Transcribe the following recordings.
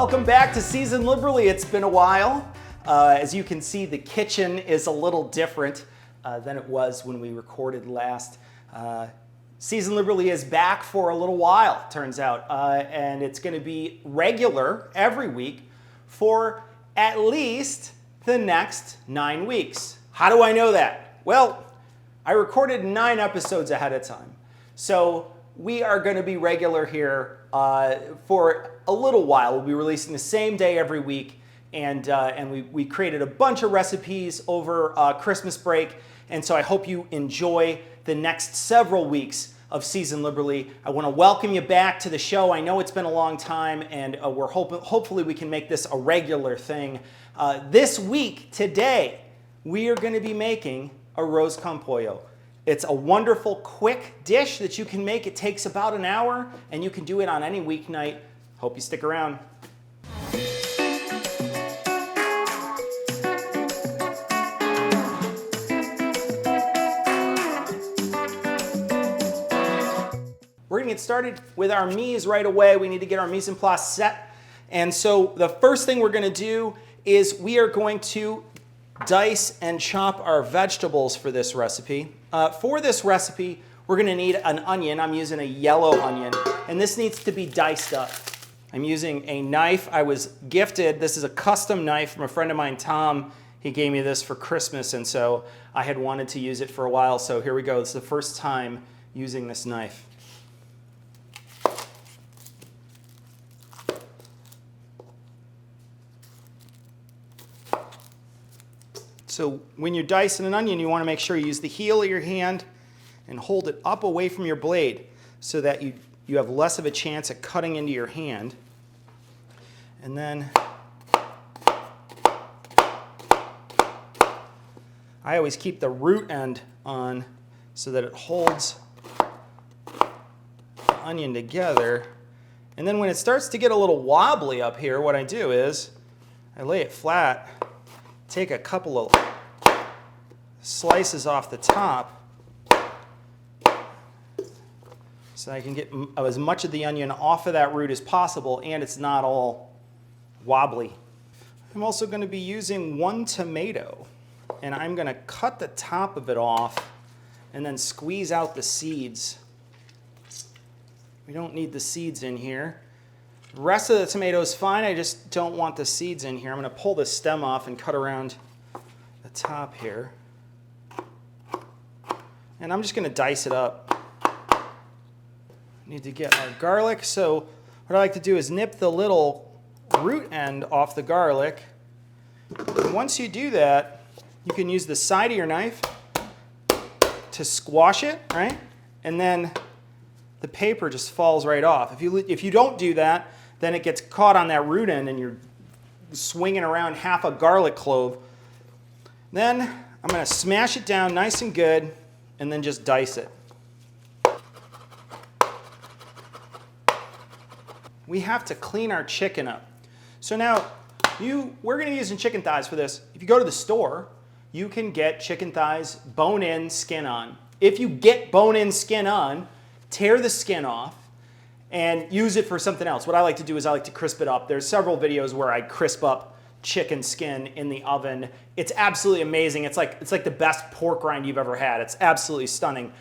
Welcome back to Season Liberally. It's been a while. As you can see, the kitchen is a little different than it was when we recorded last. Season Liberally is back for a little while, turns out, and it's going to be regular every week for at least the next 9 weeks. How do I know that? Well, I recorded 9 episodes ahead of time, so we are going to be regular here for a little while. We'll be releasing the same day every week, and we created a bunch of recipes over Christmas break, and so I hope you enjoy the next several weeks of Season Liberally. I want to welcome you back to the show. I know it's been a long time, and hopefully we can make this a regular thing. This week, today, we are going to be making Arroz con Pollo. It's a wonderful, quick dish that you can make. It takes about an hour, and you can do it on any weeknight. Hope you stick around. We're going to get started with our mise right away. We need to get our mise en place set. And so the first thing we're going to do is we are going to dice and chop our vegetables for this recipe. For this recipe, we're going to need an onion. I'm using a yellow onion, and this needs to be diced up. I'm using a knife I was gifted. This is a custom knife from a friend of mine, Tom. He gave me this for Christmas, and so I had wanted to use it for a while. So here we go. This is the first time using this knife. So when you're dicing an onion, you want to make sure you use the heel of your hand and hold it up away from your blade so that you have less of a chance at cutting into your hand. And then I always keep the root end on so that it holds the onion together. And then when it starts to get a little wobbly up here, what I do is I lay it flat, take a couple of slices off the top so I can get as much of the onion off of that root as possible, and it's not all wobbly. I'm also going to be using 1 tomato, and I'm going to cut the top of it off and then squeeze out the seeds. We don't need the seeds in here. The rest of the tomato is fine. I just don't want the seeds in here. I'm going to pull the stem off and cut around the top here. And I'm just going to dice it up. Need to get our garlic. So what I like to do is nip the little root end off the garlic. And once you do that, you can use the side of your knife to squash it, right? And then the paper just falls right off. If you don't do that, then it gets caught on that root end and you're swinging around half a garlic clove. Then I'm going to smash it down nice and good and then just dice it. We have to clean our chicken up. So now we're going to be using chicken thighs for this. If you go to the store, you can get chicken thighs bone-in, skin on. If you get bone-in, skin on, tear the skin off and use it for something else. What I like to do is I like to crisp it up. There's several videos where I crisp up chicken skin in the oven. It's absolutely amazing. It's like the best pork rind you've ever had. It's absolutely stunning.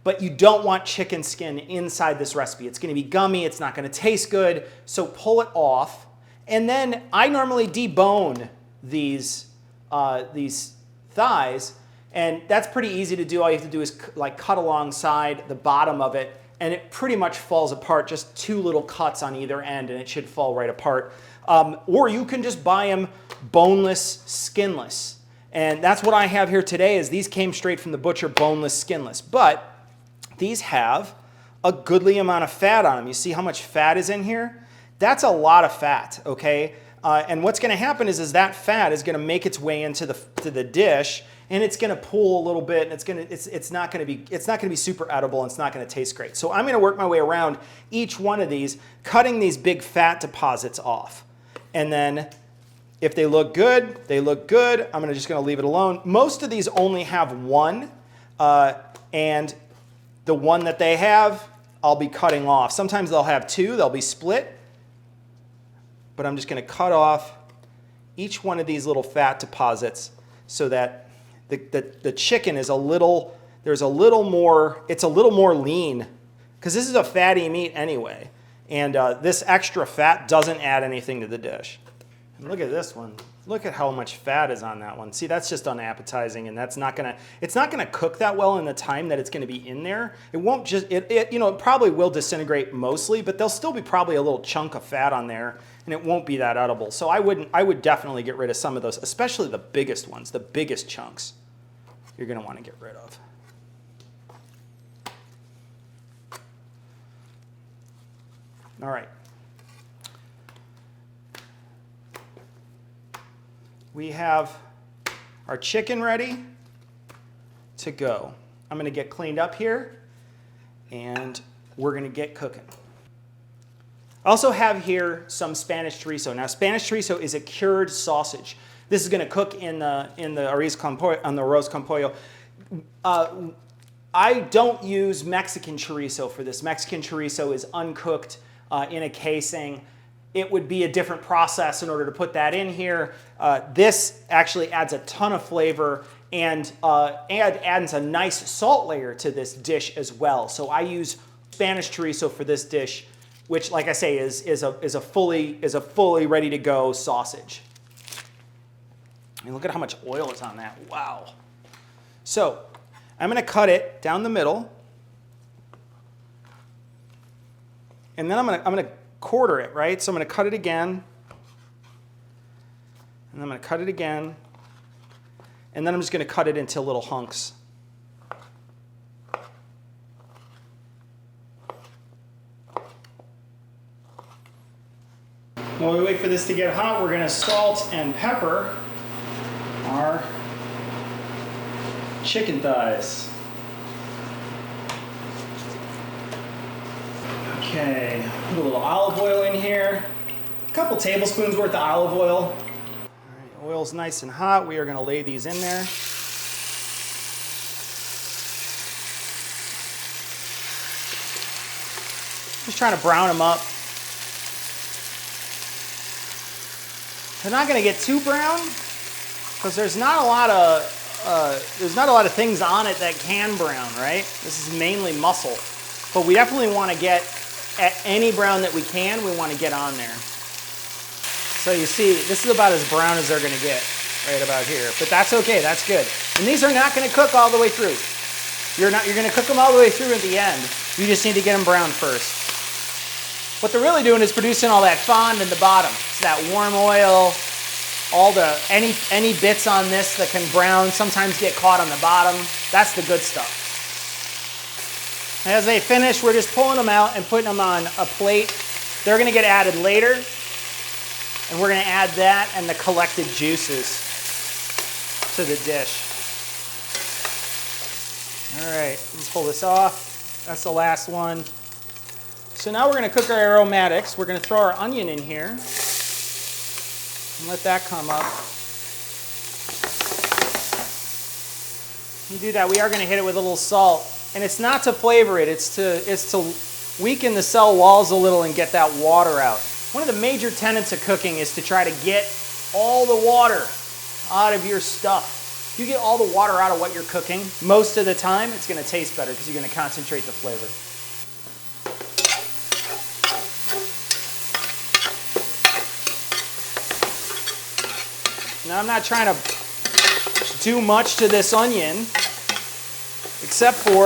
But you don't want chicken skin inside this recipe. It's going to be gummy. It's not going to taste good. So pull it off. And then I normally debone these thighs, and that's pretty easy to do. All you have to do is cut alongside the bottom of it, and it pretty much falls apart. Just 2 little cuts on either end, and it should fall right apart. Or you can just buy them boneless, skinless. And that's what I have here today. Is these came straight from the butcher, boneless, skinless. But these have a goodly amount of fat on them. You see how much fat is in here? That's a lot of fat, okay? And what's going to happen is that fat is going to make its way into the dish, and it's going to pool a little bit, and it's not going to be super edible, and it's not going to taste great. So I'm going to work my way around each one of these, cutting these big fat deposits off. And then if they look good, they look good. I'm just going to leave it alone. Most of these only have one, and the one that they have, I'll be cutting off. Sometimes they'll have 2, they'll be split. but I'm just going to cut off each one of these little fat deposits so that the chicken is it's a little more lean, because this is a fatty meat anyway. And this extra fat doesn't add anything to the dish. And look at this one. Look at how much fat is on that one. See, that's just unappetizing, and it's not gonna cook that well in the time that it's gonna be in there. It won't just, it probably will disintegrate mostly, but there'll still be probably a little chunk of fat on there, and it won't be that edible. So I would definitely get rid of some of those, especially the biggest ones, the biggest chunks you're gonna wanna get rid of. All right. We have our chicken ready to go. I'm going to get cleaned up here, and we're going to get cooking. I also have here some Spanish chorizo. Now, Spanish chorizo is a cured sausage. This is going to cook in the arroz con pollo. I don't use Mexican chorizo for this. Mexican chorizo is uncooked in a casing. It would be a different process in order to put that in here. This actually adds a ton of flavor and adds a nice salt layer to this dish as well. So I use Spanish chorizo for this dish, which, like I say, is a fully ready to go sausage. I mean, look at how much oil is on that. Wow. So I'm going to cut it down the middle, and then I'm going to quarter it, right? So I'm going to cut it again, and I'm going to cut it again, and then I'm just going to cut it into little hunks. While we wait for this to get hot, we're going to salt and pepper our chicken thighs. Okay, put a little olive oil in here. A couple tablespoons worth of olive oil. All right, oil's nice and hot. We are going to lay these in there. Just trying to brown them up. They're not going to get too brown because there's not a lot of things on it that can brown, right? This is mainly muscle, but we definitely want to get at any brown that we can. We want to get on there. So you see, this is about as brown as they're going to get, right about here. But that's okay. That's good. And these are not going to cook all the way through. You're going to cook them all the way through at the end. You just need to get them brown first. What they're really doing is producing all that fond in the bottom. It's that warm oil. All the any bits on this that can brown sometimes get caught on the bottom. That's the good stuff. As they finish, we're just pulling them out and putting them on a plate. They're going to get added later, and we're going to add that and the collected juices to the dish. All right, let's pull this off. That's the last one. So now we're going to cook our aromatics. We're going to throw our onion in here and let that come up. When you do that, we are going to hit it with a little salt. And it's not to flavor it, it's to weaken the cell walls a little and get that water out. One of the major tenets of cooking is to try to get all the water out of your stuff. If you get all the water out of what you're cooking, most of the time, it's going to taste better because you're going to concentrate the flavor. Now I'm not trying to do much to this onion, except for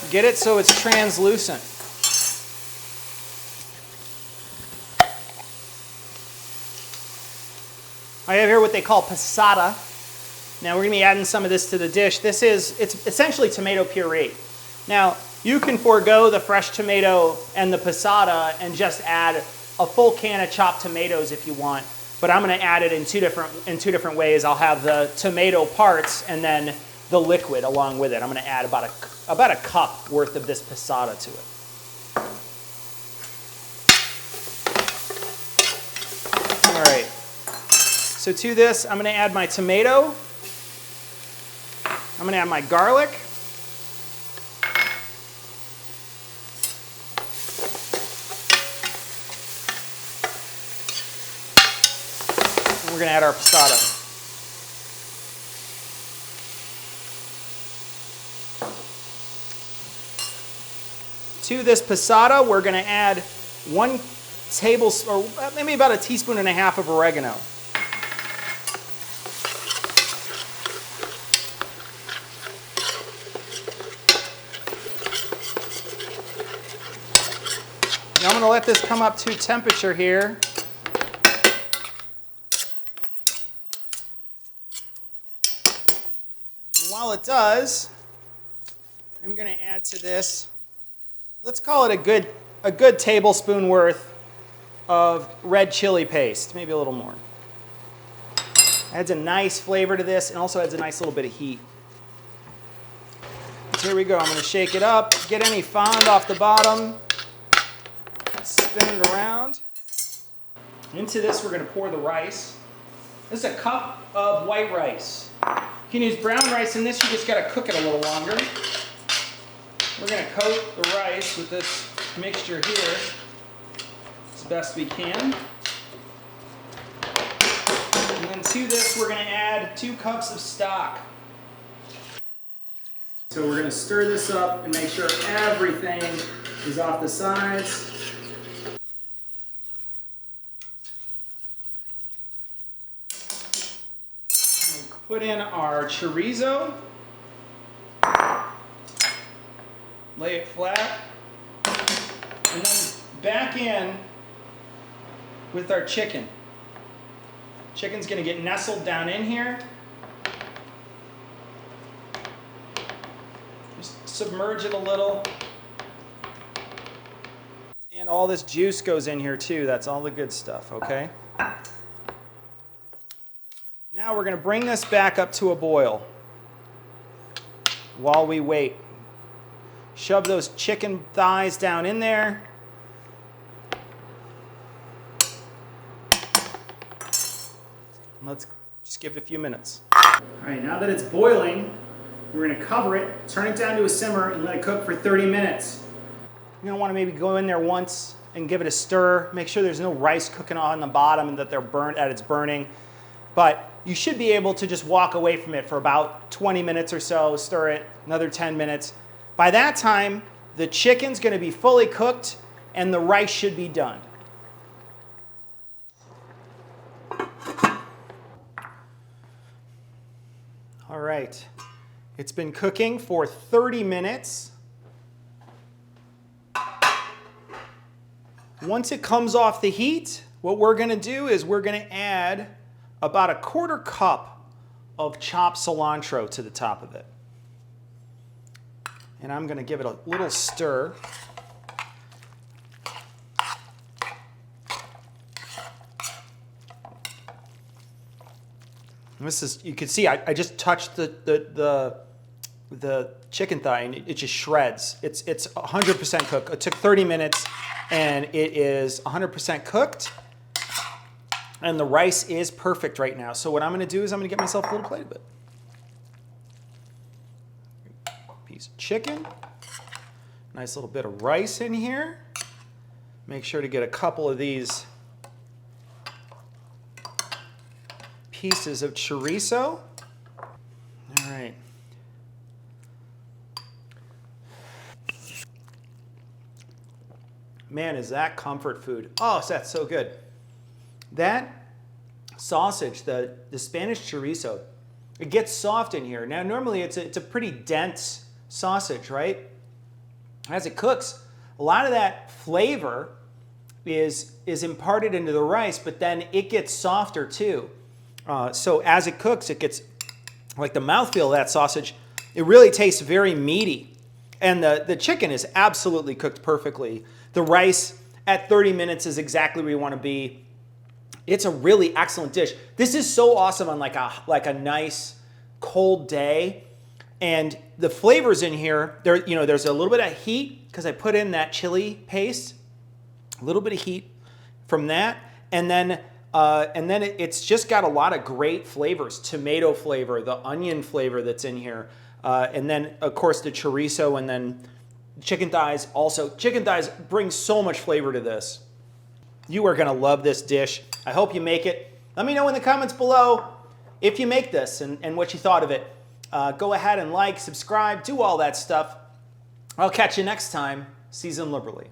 get it so it's translucent. I have here what they call passata. Now we're going to be adding some of this to the dish. It's essentially tomato puree. Now you can forego the fresh tomato and the passata and just add a full can of chopped tomatoes if you want. But I'm going to add it in two different ways. I'll have the tomato parts and then the liquid along with it. I'm going to add about a cup worth of this passata to it. All right. So to this, I'm going to add my tomato. I'm going to add my garlic. we're going to add our pasata. To this pasata, we're going to add 1 tablespoon, or maybe about a teaspoon and a half of oregano. Now I'm going to let this come up to temperature here. And while it does, I'm going to add to this, let's call it a good tablespoon worth of red chili paste, maybe a little more. Adds a nice flavor to this and also adds a nice little bit of heat. So here we go. I'm going to shake it up, get any fond off the bottom, spin it around. Into this, we're going to pour the rice. This is a cup of white rice. You can use brown rice in this, you just got to cook it a little longer. We're going to coat the rice with this mixture here as best we can. And then to this, we're going to add 2 cups of stock. So we're going to stir this up and make sure everything is off the sides. Put in our chorizo. Lay it flat. And then back in with our chicken. Chicken's going to get nestled down in here. Just submerge it a little. And all this juice goes in here too. That's all the good stuff, okay? Now we're going to bring this back up to a boil while we wait. Shove those chicken thighs down in there. Let's just give it a few minutes. All right, now that it's boiling, we're going to cover it, turn it down to a simmer, and let it cook for 30 minutes. You're going to want to maybe go in there once and give it a stir. Make sure there's no rice cooking on the bottom and that it's burning. But you should be able to just walk away from it for about 20 minutes or so, stir it, another 10 minutes. By that time, the chicken's going to be fully cooked and the rice should be done. All right, it's been cooking for 30 minutes. Once it comes off the heat, what we're going to do is we're going to add about a 1/4 cup of chopped cilantro to the top of it. And I'm going to give it a little stir. And this is, you can see I just touched the chicken thigh and it just shreds. It's 100% cooked. It took 30 minutes and it is 100% cooked. And the rice is perfect right now. So what I'm going to do is I'm going to get myself a little plate of it. Piece of chicken. Nice little bit of rice in here. Make sure to get a couple of these pieces of chorizo. All right. Man, is that comfort food. Oh, that's so good. That sausage, the Spanish chorizo, it gets soft in here. Now, normally it's a pretty dense sausage, right? As it cooks, a lot of that flavor is imparted into the rice, but then it gets softer too. So as it cooks, it gets, like the mouthfeel of that sausage, it really tastes very meaty. And the chicken is absolutely cooked perfectly. The rice at 30 minutes is exactly where you want to be. It's a really excellent dish. This is so awesome on like a nice cold day. And the flavors in here, there's a little bit of heat because I put in that chili paste, a little bit of heat from that. And then it's just got a lot of great flavors, tomato flavor, the onion flavor that's in here. And then, of course, the chorizo and then chicken thighs also. Chicken thighs bring so much flavor to this. You are going to love this dish. I hope you make it. Let me know in the comments below if you make this and what you thought of it. Go ahead and like, subscribe, do all that stuff. I'll catch you next time. Season liberally.